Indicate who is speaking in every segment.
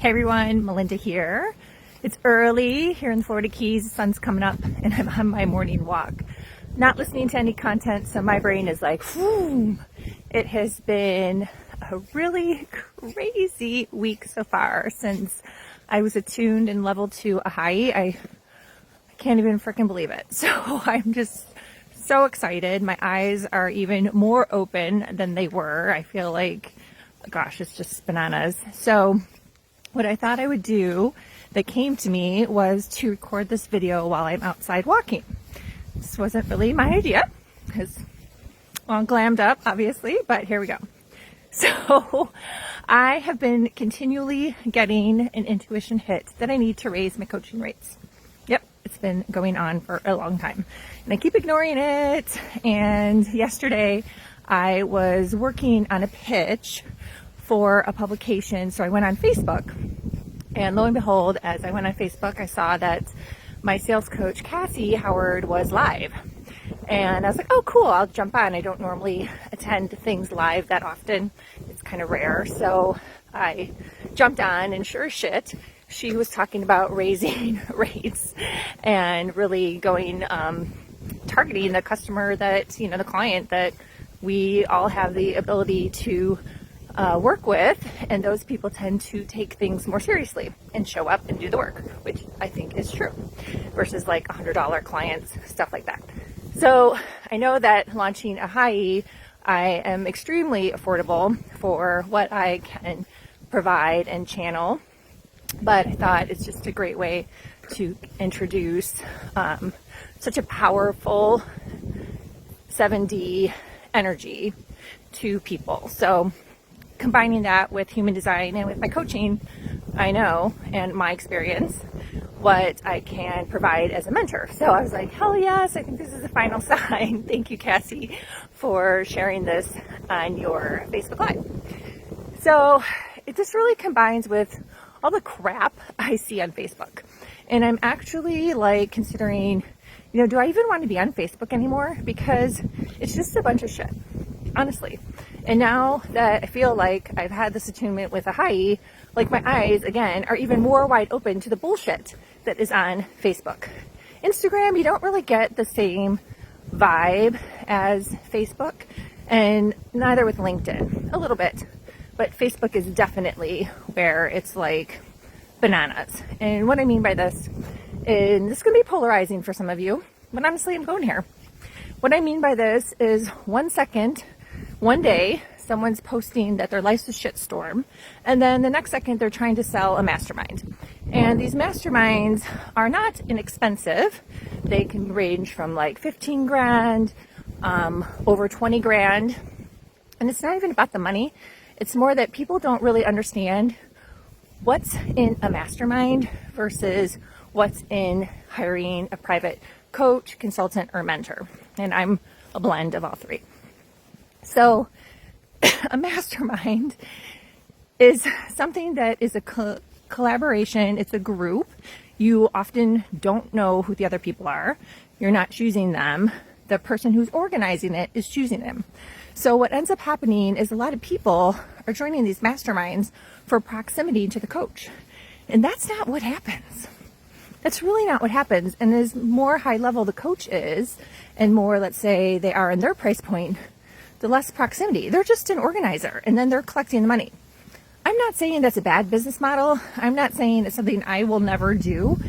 Speaker 1: Hey everyone, Melinda here. It's early here in the Florida Keys, the sun's coming up and I'm on my morning walk. Not listening to any content, so my brain is like, whew. It has been a really crazy week so far since I was attuned and leveled to Ahai. I can't even freaking believe it. So I'm just so excited. My eyes are even more open than they were. I feel like, gosh, it's just bananas. So what I thought I would do that came to me was to record this video while I'm outside walking. This wasn't really my idea because, well, glammed up, obviously, but here we go. So I have been continually getting an intuition hit that I need to raise my coaching rates. Yep, it's been going on for a long time and I keep ignoring it. And yesterday I was working on a pitch for a publication. So I went on Facebook, and lo and behold, as I went on Facebook, I saw that my sales coach, Cassie Howard, was live. And I was like, oh, cool, I'll jump on. I don't normally attend things live that often. It's kind of rare. So I jumped on, and sure as shit, she was talking about raising rates and really going, targeting the customer that, the client that we all have the ability to work with, and those people tend to take things more seriously and show up and do the work, which I think is true, versus like $100 clients, stuff like that. So I know that launching Ahai, I am extremely affordable for what I can provide and channel, but I thought it's just a great way to introduce such a powerful 7D energy to people. So combining that with human design and with my coaching, I know, and my experience, what I can provide as a mentor. So I was like, hell yes, I think this is the final sign. Thank you, Cassie, for sharing this on your Facebook Live. So it just really combines with all the crap I see on Facebook. And I'm actually like considering, do I even want to be on Facebook anymore? Because it's just a bunch of shit, honestly. And now that I feel like I've had this attunement with Ahai, like my eyes, again, are even more wide open to the bullshit that is on Facebook. Instagram, you don't really get the same vibe as Facebook, and neither with LinkedIn, a little bit. But Facebook is definitely where it's like bananas. And what I mean by this, and this is going to be polarizing for some of you, but honestly, I'm going here. What I mean by this is 1 second, one day, someone's posting that their life's a shitstorm, and then the next second they're trying to sell a mastermind. And these masterminds are not inexpensive. They can range from like 15 grand, over 20 grand. And it's not even about the money. It's more that people don't really understand what's in a mastermind versus what's in hiring a private coach, consultant, or mentor. And I'm a blend of all three. So a mastermind is something that is a collaboration. It's a group. You often don't know who the other people are. You're not choosing them. The person who's organizing it is choosing them. So what ends up happening is a lot of people are joining these masterminds for proximity to the coach. And that's not what happens. That's really not what happens. And as more high level the coach is, and more, let's say, they are in their price point, the less proximity. They're just an organizer, and then they're collecting the money. I'm not saying that's a bad business model. I'm not saying it's something I will never do.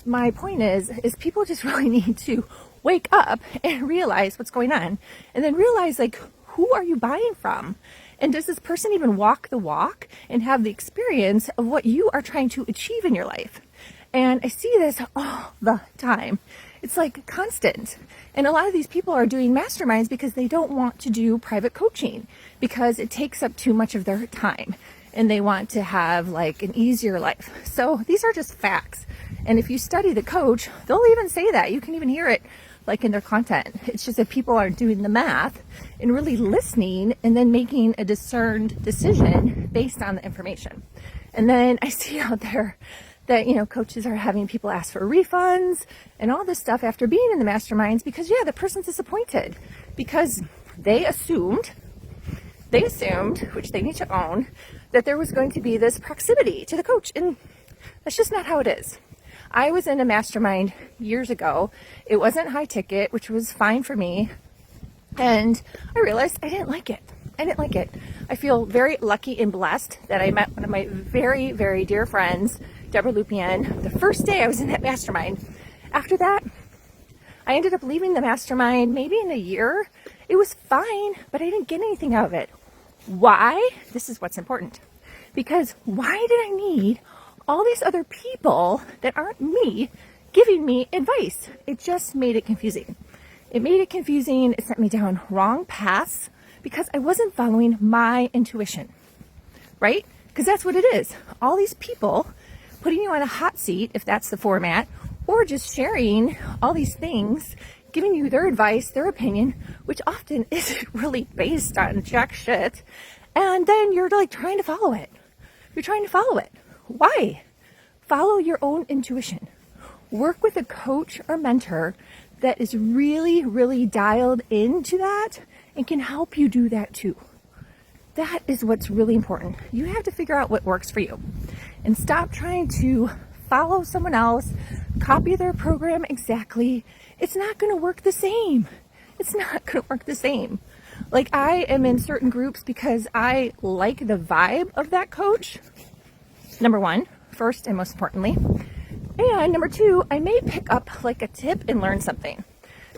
Speaker 1: My point is people just really need to wake up and realize what's going on, and then realize, like, who are you buying from? And does this person even walk the walk and have the experience of what you are trying to achieve in your life? And I see this all the time. It's like constant. And a lot of these people are doing masterminds because they don't want to do private coaching because it takes up too much of their time and they want to have like an easier life. So these are just facts. And if you study the coach, they'll even say that. You can even hear it like in their content. It's just that people are doing the math and really listening and then making a discerned decision based on the information. And then I see out there that, coaches are having people ask for refunds and all this stuff after being in the masterminds because, the person's disappointed because they assumed, which they need to own, that there was going to be this proximity to the coach, and that's just not how it is. I was in a mastermind years ago. It wasn't high ticket, which was fine for me, and I realized I didn't like it. I feel very lucky and blessed that I met one of my very, very dear friends, Deborah Lupien, the first day I was in that mastermind. After that, I ended up leaving the mastermind maybe in a year. It was fine, but I didn't get anything out of it. Why? This is what's important. Because why did I need all these other people that aren't me giving me advice? It just made it confusing. It sent me down wrong paths because I wasn't following my intuition, right? Because that's what it is. All these people putting you on a hot seat, if that's the format, or just sharing all these things, giving you their advice, their opinion, which often isn't really based on jack shit. And then you're like trying to follow it. Why? Follow your own intuition. Work with a coach or mentor that is really, really dialed into that and can help you do that too. That is what's really important. You have to figure out what works for you and stop trying to follow someone else, copy their program exactly. It's not going to work the same. Like, I am in certain groups because I like the vibe of that coach. Number one, first and most importantly. And number two, I may pick up like a tip and learn something.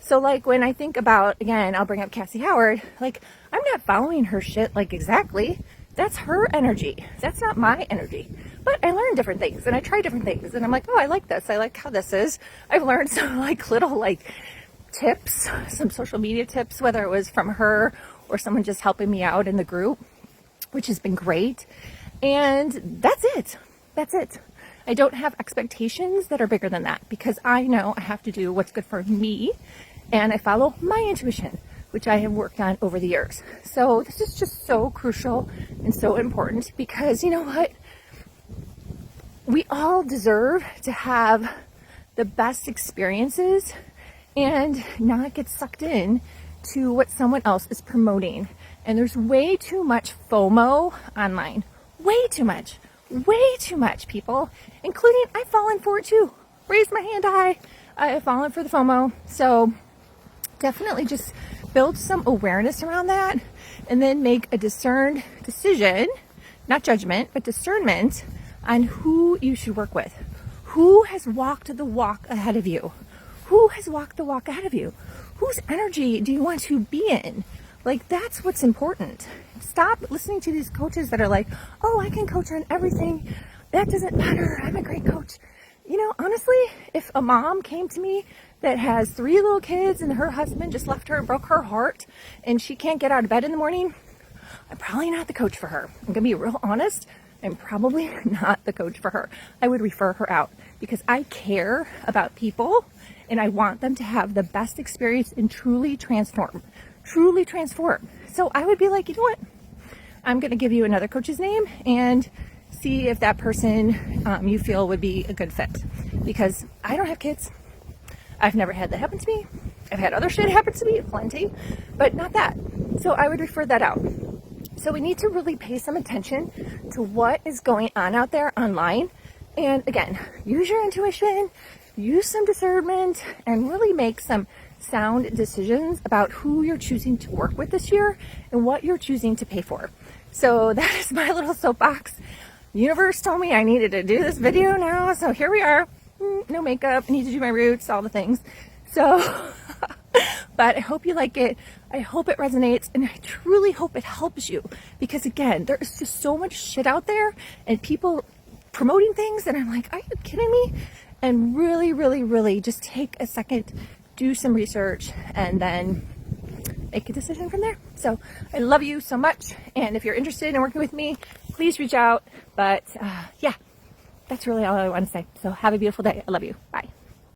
Speaker 1: So like when I think about, again, I'll bring up Cassie Howard, like I'm not following her shit like exactly. That's her energy. That's not my energy. But I learned different things and I try different things and I'm like, oh, I like this. I like how this is. I've learned some like little like tips, some social media tips, whether it was from her or someone just helping me out in the group, which has been great. And that's it. I don't have expectations that are bigger than that because I know I have to do what's good for me and I follow my intuition, which I have worked on over the years. So this is just so crucial and so important because you know what? We all deserve to have the best experiences and not get sucked in to what someone else is promoting. And there's way too much FOMO online. Way too much, people, including I've fallen for it too. Raise my hand high. I've fallen for the FOMO. So definitely just build some awareness around that and then make a discerned decision, not judgment, but discernment on who you should work with. Who has walked the walk ahead of you? Whose energy do you want to be in? Like, that's what's important. Stop listening to these coaches that are like, oh, I can coach on everything. That doesn't matter. I'm a great coach. You know, honestly, if a mom came to me that has 3 little kids and her husband just left her and broke her heart and she can't get out of bed in the morning, I'm probably not the coach for her. I'm going to be real honest. I'm probably not the coach for her. I would refer her out because I care about people and I want them to have the best experience and truly transform. So I would be like, you know what? I'm going to give you another coach's name and see if that person you feel would be a good fit. Because I don't have kids. I've never had that happen to me. I've had other shit happen to me, plenty, but not that. So I would refer that out. So we need to really pay some attention to what is going on out there online. And again, use your intuition, use some discernment, and really make some sound decisions about who you're choosing to work with this year and what you're choosing to pay for. So that is my little soapbox. The universe told me I needed to do this video now, so here we are. No makeup, I need to do my roots, all the things. So, but I hope you like it. I hope it resonates, and I truly hope it helps you. Because again, there is just so much shit out there and people promoting things, and I'm like, are you kidding me? And really, really, really just take a second, do some research, and then make a decision from there. So I love you so much. And if you're interested in working with me, please reach out. But yeah, that's really all I want to say. So have a beautiful day. I love you. Bye.